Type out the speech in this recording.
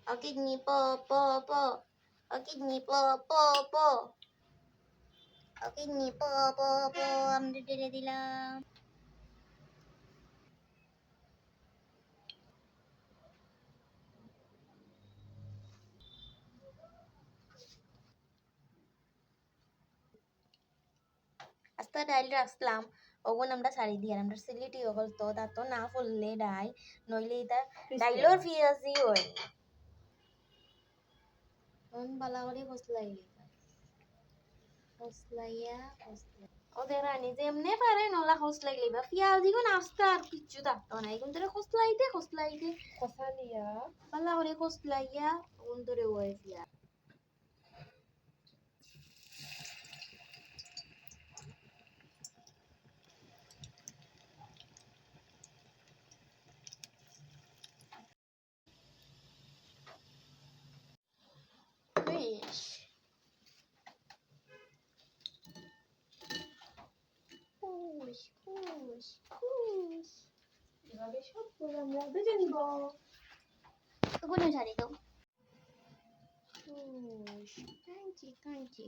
অকিডনি প প প অকিডনি প প প অকিডনি প প প আমরা ঢেলে দিলাম। আস্তা ডাইল রাখলাম ওগুন আমরা ছাড়ি দিয়ে আমরা সিলিটি হল তো তা তো না ফুললে ডাই নইলে এটা ডাইলর পিয়াজি হয় মন বালা করে ফসলাইলে ফসলাইয়া ওদের রানি যেমনে পারে নলা ফসলাইলে বা পিয়াজি কোন আস্তা আর কিচ্ছু থাকতো না এখন তোরা ফসলাইতে খসালিয়া বালা করে ফসলাইয়া ওন ধরে ওই পিয়া খুশ খুশ খুশ এভাবে সবগুলো আমরা ভেজে নিব। তো কোন শাড়ি তো খুশ কাঞ্চি কাঞ্চি